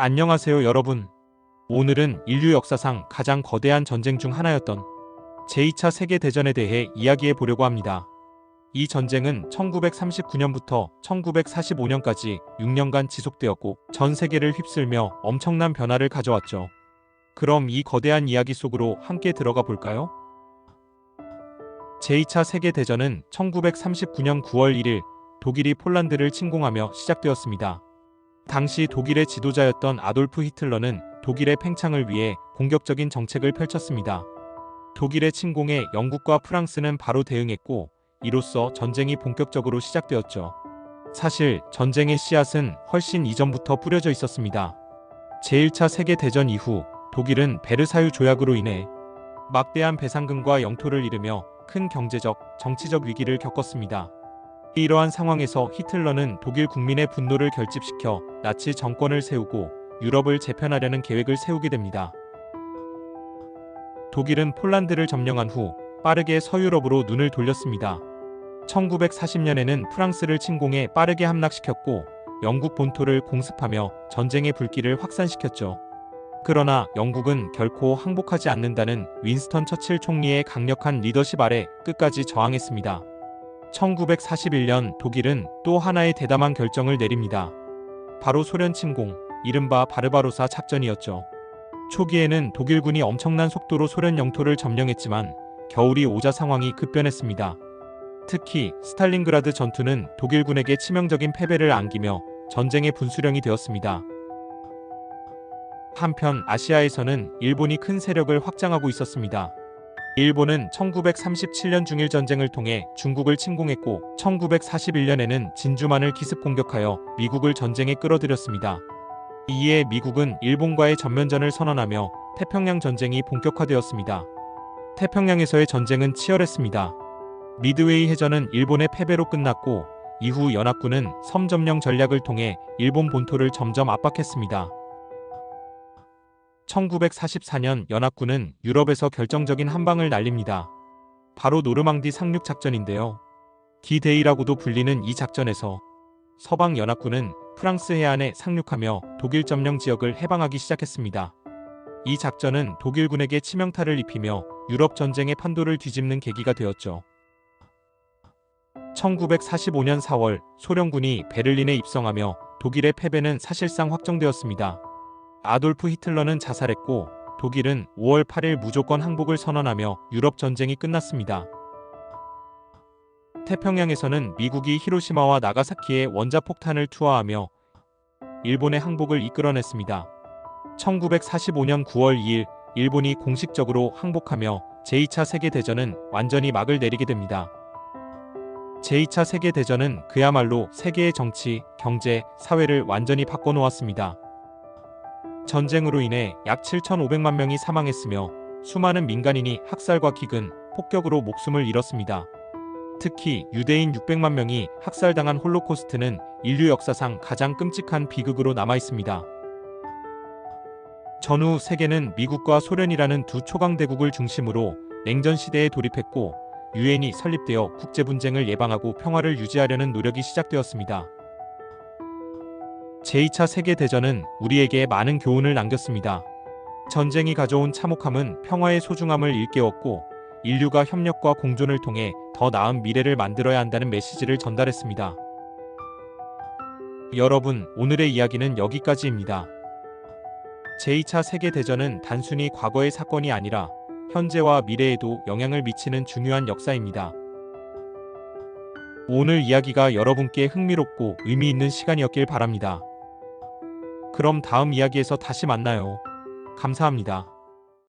안녕하세요, 여러분. 오늘은 인류 역사상 가장 거대한 전쟁 중 하나였던 제2차 세계대전에 대해 이야기해 보려고 합니다. 이 전쟁은 1939년부터 1945년까지 6년간 지속되었고 전 세계를 휩쓸며 엄청난 변화를 가져왔죠. 그럼 이 거대한 이야기 속으로 함께 들어가 볼까요? 제2차 세계대전은 1939년 9월 1일 독일이 폴란드를 침공하며 시작되었습니다. 당시 독일의 지도자였던 아돌프 히틀러는 독일의 팽창을 위해 공격적인 정책을 펼쳤습니다. 독일의 침공에 영국과 프랑스는 바로 대응했고 이로써 전쟁이 본격적으로 시작되었죠. 사실 전쟁의 씨앗은 훨씬 이전부터 뿌려져 있었습니다. 제1차 세계대전 이후 독일은 베르사유 조약으로 인해 막대한 배상금과 영토를 잃으며 큰 경제적, 정치적 위기를 겪었습니다. 이러한 상황에서 히틀러는 독일 국민의 분노를 결집시켜 나치 정권을 세우고 유럽을 재편하려는 계획을 세우게 됩니다. 독일은 폴란드를 점령한 후 빠르게 서유럽으로 눈을 돌렸습니다. 1940년에는 프랑스를 침공해 빠르게 함락시켰고 영국 본토를 공습하며 전쟁의 불길을 확산시켰죠. 그러나 영국은 결코 항복하지 않는다는 윈스턴 처칠 총리의 강력한 리더십 아래 끝까지 저항했습니다. 1941년 독일은 또 하나의 대담한 결정을 내립니다. 바로 소련 침공, 이른바 바르바로사 작전이었죠. 초기에는 독일군이 엄청난 속도로 소련 영토를 점령했지만 겨울이 오자 상황이 급변했습니다. 특히 스탈린그라드 전투는 독일군에게 치명적인 패배를 안기며 전쟁의 분수령이 되었습니다. 한편 아시아에서는 일본이 큰 세력을 확장하고 있었습니다. 일본은 1937년 중일전쟁을 통해 중국을 침공했고 1941년에는 진주만을 기습 공격하여 미국을 전쟁에 끌어들였습니다. 이에 미국은 일본과의 전면전을 선언하며 태평양 전쟁이 본격화되었습니다. 태평양에서의 전쟁은 치열했습니다. 미드웨이 해전은 일본의 패배로 끝났고 이후 연합군은 섬 점령 전략을 통해 일본 본토를 점점 압박했습니다. 1944년 연합군은 유럽에서 결정적인 한 방을 날립니다. 바로 노르망디 상륙 작전인데요. D-Day라고도 불리는 이 작전에서 서방 연합군은 프랑스 해안에 상륙하며 독일 점령 지역을 해방하기 시작했습니다. 이 작전은 독일군에게 치명타를 입히며 유럽 전쟁의 판도를 뒤집는 계기가 되었죠. 1945년 4월 소련군이 베를린에 입성하며 독일의 패배는 사실상 확정되었습니다. 아돌프 히틀러는 자살했고 독일은 5월 8일 무조건 항복을 선언하며 유럽 전쟁이 끝났습니다. 태평양에서는 미국이 히로시마와 나가사키에 원자폭탄을 투하하며 일본의 항복을 이끌어냈습니다. 1945년 9월 2일 일본이 공식적으로 항복하며 제2차 세계대전은 완전히 막을 내리게 됩니다. 제2차 세계대전은 그야말로 세계의 정치, 경제, 사회를 완전히 바꿔놓았습니다. 전쟁으로 인해 약 7,500만 명이 사망했으며 수많은 민간인이 학살과 기근, 폭격으로 목숨을 잃었습니다. 특히 유대인 600만 명이 학살당한 홀로코스트는 인류 역사상 가장 끔찍한 비극으로 남아있습니다. 전후 세계는 미국과 소련이라는 두 초강대국을 중심으로 냉전 시대에 돌입했고 유엔이 설립되어 국제분쟁을 예방하고 평화를 유지하려는 노력이 시작되었습니다. 제2차 세계대전은 우리에게 많은 교훈을 남겼습니다. 전쟁이 가져온 참혹함은 평화의 소중함을 일깨웠고 인류가 협력과 공존을 통해 더 나은 미래를 만들어야 한다는 메시지를 전달했습니다. 여러분, 오늘의 이야기는 여기까지입니다. 제2차 세계대전은 단순히 과거의 사건이 아니라 현재와 미래에도 영향을 미치는 중요한 역사입니다. 오늘 이야기가 여러분께 흥미롭고 의미 있는 시간이었길 바랍니다. 그럼 다음 이야기에서 다시 만나요. 감사합니다.